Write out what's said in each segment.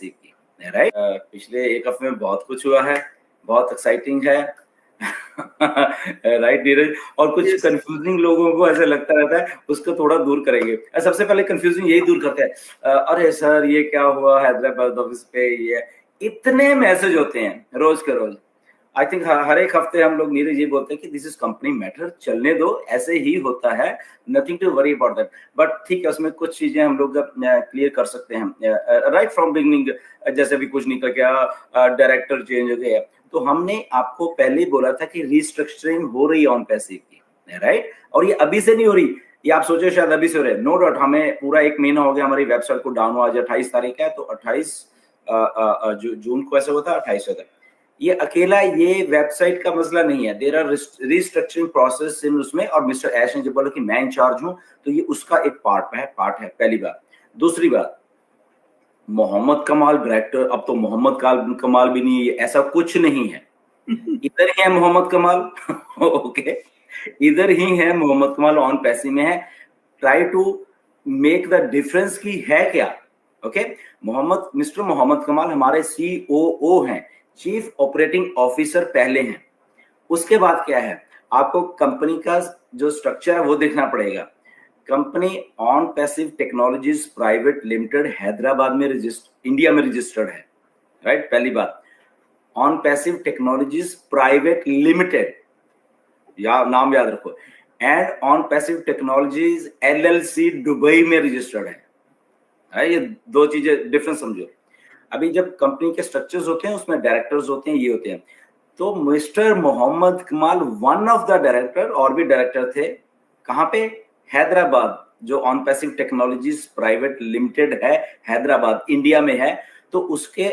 Passive की, right. पिछले एक हफ्ते में बहुत कुछ हुआ है, बहुत एक्साइटिंग है राइट नीरज, और कुछ कंफ्यूजिंग लोगों को ऐसा लगता रहता है, उसको थोड़ा दूर करेंगे। सबसे पहले कंफ्यूजिंग यही दूर करते हैं, अरे सर ये क्या हुआ हैदराबाद ऑफिस पे, ये इतने मैसेज होते हैं रोज के रोज। आई थिंक हर एक हफ्ते हम लोग नीरज ये बोलते हैं कि दिस इज कंपनी मैटर, चलने दो, ऐसे ही होता है, nothing to worry about that. But ठीक है, उसमें कुछ चीजें हम लोग क्लियर कर सकते हैं राइट फ्रॉम बिगनिंग। जैसे भी कुछ निकल गया, डायरेक्टर चेंज हो गया, तो हमने आपको पहले ही बोला था कि रिस्ट्रक्चरिंग हो रही है ऑन पैसिव की, राइट। और ये अभी से नहीं हो रही, ये आप सोचो शायद अभी से हो रहे हैं, नो डाउट। हमें पूरा 1 महीना हो गया हमारी वेबसाइट को डाउन हुआ, आज 28 तारीख है, तो 28 जून को ऐसा हुआ था, 28 होता है। ये अकेला ये वेबसाइट का मसला नहीं है, there are restructuring process in उसमें, और मिस्टर ऐश ने जब बोला कि मैं इंचार्ज हूं, तो ये उसका एक पार्ट है, पहली बात। दूसरी बात, मोहम्मद कमाल डायरेक्टर, अब तो मोहम्मद कमाल भी नहीं है, ऐसा कुछ नहीं है। इधर ही है मोहम्मद कमाल ओके, इधर ही है मोहम्मद कमाल, ऑन पैसिव में है। Try to make the difference की है क्या, ओके। मिस्टर मोहम्मद कमाल हमारे COO हैं, चीफ ऑपरेटिंग ऑफिसर पहले हैं। उसके बाद क्या है, आपको कंपनी का जो स्ट्रक्चर है वो देखना पड़ेगा। Company on passive technologies private limited Hyderabad में इंडिया में रजिस्टर्ड है, राइट। पहली बात, on passive technologies private limited, या नाम याद रखो, and on passive technologies LLC Dubai में रजिस्टर्ड है। ये दो चीजें डिफरेंस समझो। अभी जब कंपनी के स्ट्रक्चर्स होते हैं उसमें डायरेक्टर्स होते हैं, ये होते हैं, तो मिस्टर मोहम्मद कमाल वन ऑफ द डायरेक्टर, और भी डायरेक्टर थे, कहां पे, हैदराबाद, जो on passive technologies private limited है, हैदराबाद इंडिया में है। तो उसके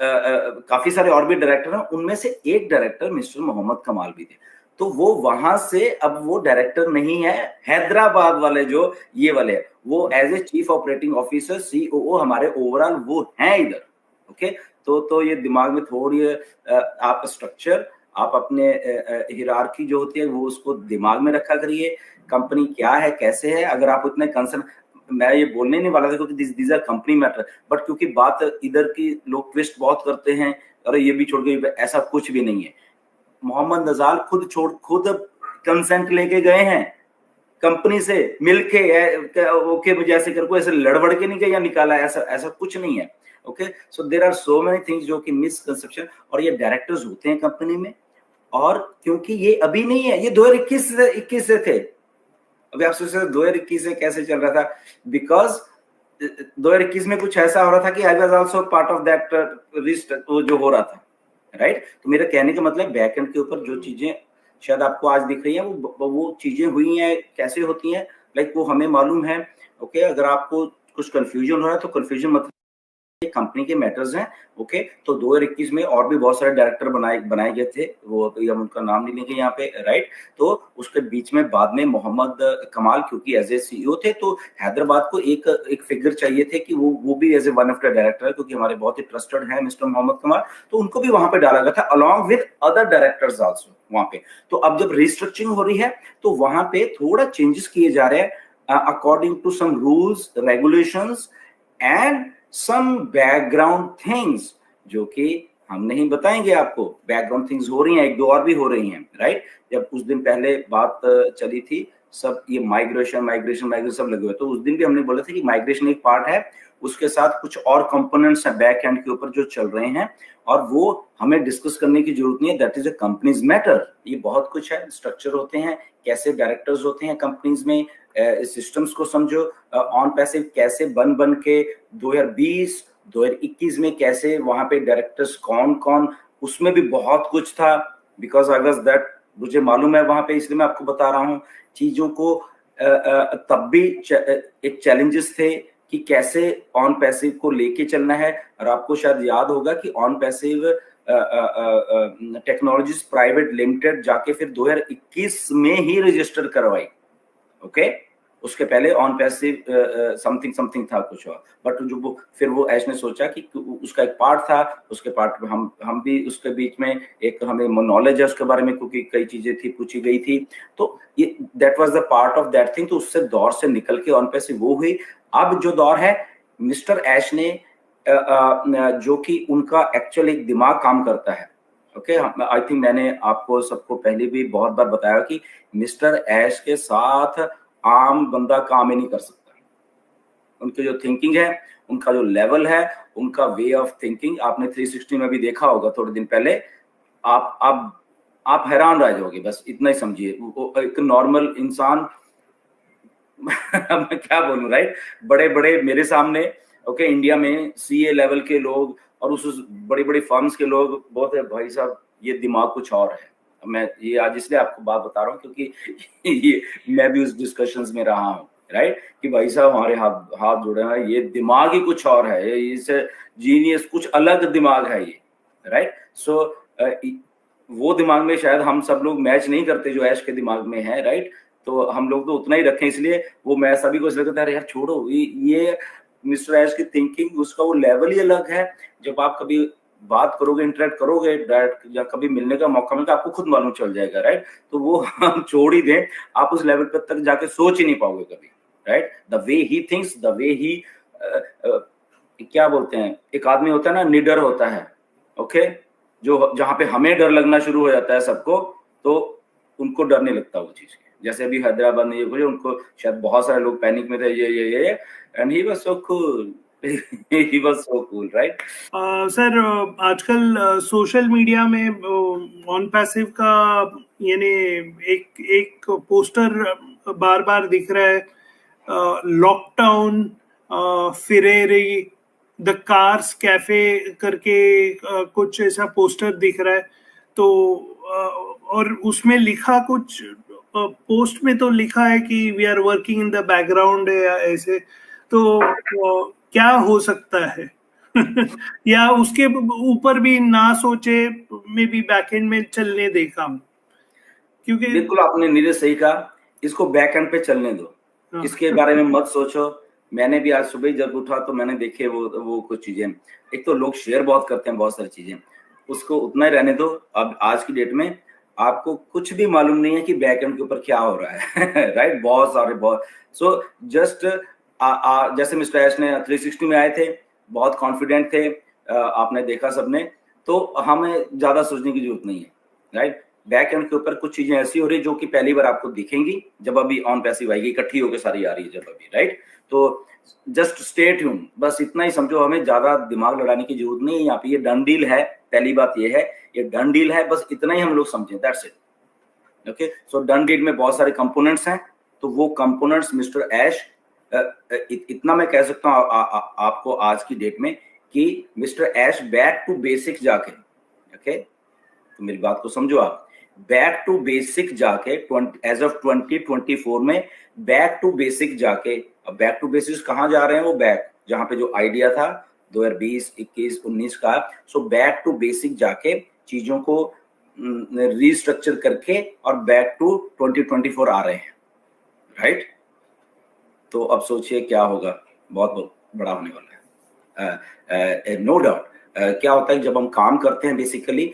काफी सारे और भी डायरेक्टर हैं, उनमें से एक डायरेक्टर मिस्टर मोहम्मद कमाल भी थे। तो वो वहां से, अब वो डायरेक्टर नहीं है, हैदराबाद वाले जो ये वाले, वो as a chief operating officer COO हमारे ओवरऑल वो हैं इधर, ओके। तो ये दिमाग में थोड़ी आप स्ट्रक्चर, आप अपने हिरार्की जो होती है वो उसको दिमाग में रखा करिए। कंपनी क्या है, कैसे है, अगर आप उतने कंसर्न, मैं ये बोलने नहीं वाला था क्योंकि this are company matter, but क्योंकि बात इधर की लोग ट्विस्ट बहुत करते हैं, अरे ये भी छोड़ के, ऐसा कुछ भी नहीं है। मोहम्मद नजाल खुद कंसेंट लेके गए हैं कंपनी से मिलके, ओके मुझे ऐसे करको, ऐसे लड़बड़ के नहीं गया या निकाला, ऐसा कुछ नहीं है, okay. So there are so many things जो कि मिसकंसेप्शन, और ये डायरेक्टर्स होते हैं कंपनी में, और क्योंकि ये अभी नहीं है, ये 2021 से थे। अभी आप सोच रहे 2021 से कैसे चल रहा था, बिकॉज 2021 में कुछ ऐसा हो रहा था कि I was also part of that list, वो जो हो रहा था, राइट। तो मेरा कहने का मतलब बैकएंड के ऊपर जो चीजें शायद आपको आज दिख रही है, वो चीजें हुई हैं, कैसे होती हैं, लाइक वो हमें मालूम है, ओके। अगर आपको कुछ कंफ्यूजन हो रहा है तो कंफ्यूजन मतलब कंपनी के मैटर्स हैं, ओके। तो 2021 में और भी बहुत सारे डायरेक्टर बनाए गए थे, वो हम उनका नाम नहीं लेंगे यहाँ पे, राइट। तो उसके बीच में बाद में मोहम्मद कमाल, क्योंकि एज ए CEO थे, तो हैदराबाद को एक फिगर चाहिए थे कि वो भी as a one of the director, क्योंकि हमारे बहुत ही ट्रस्टेड है मिस्टर मोहम्मद कमाल, तो उनको भी वहां पे डाला गया था along with other directors also वहां पे। तो अब जब रिस्ट्रक्चरिंग हो रही है तो वहां पे थोड़ा चेंजेस किए जा रहे हैं according to some rules, regulations and some background things, जो कि हम नहीं बताएंगे आपको। बैकग्राउंड थिंग्स हो रही हैं, एक दो और भी हो रही हैं, राइट। जब उस दिन पहले बात चली थी, सब ये माइग्रेशन सब लगे हुए, तो उस दिन भी हमने बोला था कि माइग्रेशन एक पार्ट है, उसके साथ कुछ और कंपोनेंट्स हैं बैक एंड के ऊपर जो चल रहे हैं, और वो हमें डिस्कस करने की जरूरत नहीं है, that is a companies matter. ये बहुत कुछ है, स्ट्रक्चर होते हैं, कैसे डायरेक्टर्स होते हैं कंपनीज में, सिस्टम्स को समझो, ऑन पैसिव कैसे बन के 2020 2021 में कैसे वहां पे डायरेक्टर्स कौन, उसमें भी बहुत कुछ था, बिकॉज आई वाज दैट, मुझे मालूम है वहां पे, इसलिए मैं आपको बता रहा हूँ चीजों को। तब भी एक चैलेंजेस थे कि कैसे ऑन पैसिव को लेके चलना है, और आपको शायद याद होगा कि on passive technologies private limited जाके फिर 2021 में ही रजिस्टर करवाई, ओके। उसके पहले ऑन पैसिव समथिंग था कुछ और, बट जो फिर वो ऐश ने सोचा कि उसका एक पार्ट था, उसके पार्ट में हम भी उसके बीच में एक हमें नॉलेज है उसके बारे में, क्योंकि कई चीजें थी पूछी गई थी, तो ये that was the part of that thing. तो उससे दौर से निकल के ऑन पैसिव वो हुई। अब जो दौर है, मिस्टर ऐश ने जो कि उनका एक्चुअल एक दिमाग काम करता है। ओके, आई थिंक मैंने आपको सबको पहले भी बहुत बार बताया कि मिस्टर ऐश के साथ आम बंदा काम ही नहीं कर सकता। उनकी जो थिंकिंग है, उनका जो लेवल है, उनका वे ऑफ थिंकिंग, आपने 360 में भी देखा होगा थोड़े दिन पहले, आप हैरान रह जाओगे, बस इतना ही समझिए। वो एक नॉर्मल इंसान मैं क्या बोलूं, राइट? बड़े बड़े मेरे सामने, ओके, इंडिया में सीए लेवल के लोग और उस बड़ी बड़ी फर्म्स के लोग बहुत है, भाई साहब ये दिमाग कुछ और है। मैं ये आज इसलिए आपको बात बता रहा हूँ क्योंकि ये मैं भी उस डिस्कशंस में रहा हूँ, राइट? कि भाई साहब हमारे हाथ हाथ जुड़े हैं, ये दिमाग ही कुछ और है, इसे जीनियस कुछ अलग दिमाग है ये, राइट? सो वो दिमाग में शायद हम सब लोग मैच नहीं करते जो ऐश के दिमाग में है, राइट? तो हम लोग तो उतना ही रखें, इसलिए वो मैं सभी को इसलिए कहता है यार छोड़ो, ये मिस्टर ऐश की थिंकिंग, उसका वो लेवल ही अलग है। जब आप कभी बात करोगे, इंटरेक्ट करोगे डायरेक्ट, या कभी मिलने का मौका मिलेगा, आपको खुद मालूम चल जाएगा, राइट? तो वो हम छोड़ ही दें, आप उस लेवल पर तक जाके सोच ही नहीं पाओगे कभी, right? The way he thinks, the way he क्या बोलते हैं, एक आदमी होता है ना, निडर होता है, ओके, जो जहां पे हमें डर लगना शुरू हो जाता है सबको, तो उनको डर नहीं लगता वो चीज। जैसे अभी हैदराबाद में ये हुए, उनको शायद बहुत सारे लोग पैनिक में थे, ये and he was so cool, he was so cool, right? Sir, आजकल सोशल मीडिया में ऑन पैसिव का यानी एक एक पोस्टर बार बार दिख रहा है, लॉकडाउन, फिरेरी, द कार्स कैफे करके कुछ ऐसा पोस्टर दिख रहा है। तो और उसमें लिखा कुछ, पोस्ट में तो लिखा है कि we are working in the background या ऐसे। तो क्या हो सकता है? या उसके ऊपर भी ना सोचे, मे बी बैकएंड में चलने दे काम, क्योंकि बिल्कुल आपने नीरज सही कहा, इसको बैक एंड पे चलने दो, इसके बारे में मत सोचो। मैंने भी आज सुबह जब उठा तो मैंने देखे वो कुछ चीजें, एक तो लोग शेयर बहुत करते हैं बहुत सारी चीजें, उसको उतना ही रहने दो। अब आज की डेट में आपको कुछ भी मालूम नहीं है कि बैक एंड के ऊपर क्या हो रहा है राइट? बहुत सारे बहुत, सो जस्ट जैसे मिस्टर ऐश ने 360 में आए थे, बहुत कॉन्फिडेंट थे, आपने देखा सबने, तो हमें ज्यादा सोचने की जरूरत नहीं है, राइट? बैक एंड के ऊपर कुछ चीजें ऐसी हो रही जो कि पहली बार आपको दिखेंगी जब अभी ऑन पैसिव आएगी, इकट्ठी होकर सारी आ रही है जब अभी, राइट? तो जस्ट स्टे ट्यून, बस इतना ही समझो, हमें ज्यादा दिमाग लड़ाने की जरूरत नहीं है। यहाँ पे ये डन डील है, पहली बात ये है, ये डन डील है, बस इतना ही हम लोग समझें, that's it. Okay, so done deal में बहुत सारे कंपोनेंट्स हैं, तो वो कंपोनेंट्स मिस्टर ऐश, इतना मैं कह सकता हूँ आपको आज की डेट में कि mister Ash back to basic जाके, ओके, तो मेरी बात को समझो आप, बैक टू बेसिक जाके एज ऑफ 2024 में बैक टू बेसिक जाके, अब बैक टू बेसिक कहाँ जा रहे हैं? वो बैक जहां पे जो आइडिया था 2020, 21, 19 का, सो बैक टू बेसिक जाके चीजों को रीस्ट्रक्चर करके और बैक टू 2024 आ रहे हैं, राइट? तो अब सोचिए क्या होगा, बहुत बड़ा होने वाला है, नो डाउट। क्या होता है जब हम काम करते हैं, बेसिकली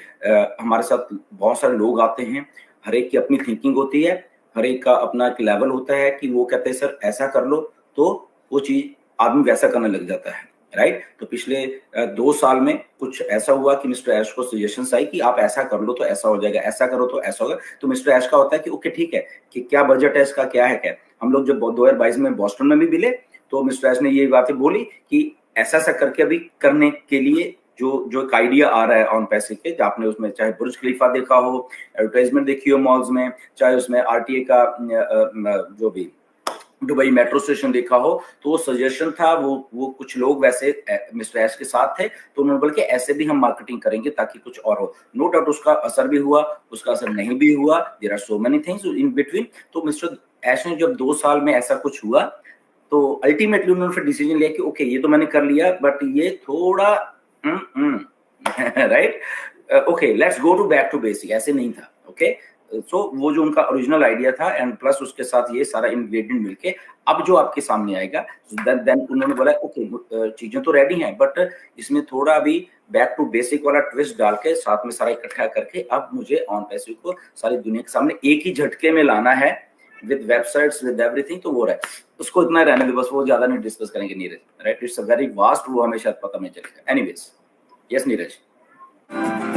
हमारे साथ बहुत सारे लोग आते हैं, हर एक की अपनी थिंकिंग होती है, हर एक का अपना एक लेवल होता है कि वो कहते हैं सर ऐसा कर लो, तो वो चीज आदमी वैसा करने लग जाता है, राइट? तो पिछले 2 साल में कुछ ऐसा हुआ कि मिस्टर ऐश को सजेशंस आई कि आप ऐसा कर लो तो ऐसा हो जाएगा, ऐसा करो तो ऐसा होगा। तो मिस्टर ऐश का होता है कि ओके ठीक है, कि क्या बजट है इसका, क्या है क्या। हम लोग जब 2022 में बॉस्टन में भी मिले तो मिस्टर ऐश ने ये बातें बोली कि ऐसा ऐसा करके अभी करने के लिए जो एक आइडिया आ रहा है ऑन पैसे के, आपने उसमें चाहे बुर्ज खलीफा देखा हो, एडवर्टाइजमेंट देखी हो मॉल्स में, चाहे उसमें आरटीए का जो भी दुबई मेट्रो स्टेशन देखा हो, तो वो सजेशन था, वो कुछ लोग वैसे मिस्टर ऐश के साथ थे, तो उन्होंने बोला कि ऐसे भी हम मार्केटिंग करेंगे ताकि कुछ और हो। नो डाउट उसका असर भी हुआ, उसका असर नहीं भी हुआ, there are so many things in between. तो मिस्टर ऐश ने जब 2 साल में ऐसा कुछ हुआ, तो अल्टीमेटली उन्होंने फिर डिसीजन लिया कि ओके ये तो मैंने कर लिया, बट ये थोड़ा right, okay let's go to back to basic, ऐसे नहीं था, ओके। सो वो जो उनका ओरिजिनल आइडिया था एंड प्लस उसके साथ ये सारा इंग्रेडिएंट मिलके अब जो आपके सामने आएगा, देन उन्होंने बोला ओके चीजें तो रेडी हैं, बट इसमें थोड़ा भी बैक टू बेसिक वाला ट्विस्ट डाल के साथ में सारा इकट्ठा करके अब मुझे ऑन पैसिव को सारी दुनिया के सामने एक ही झटके में लाना है, विद वेबसाइट्स विद एवरीथिंग, तो वो रहा है, उसको इतना रहने दो बस, वो ज्यादा नहीं डिस्कस करेंगे Neeraj, right? It's a very vast, वो हमें शायद पता नहीं चलेगा। Anyways, yes Neeraj.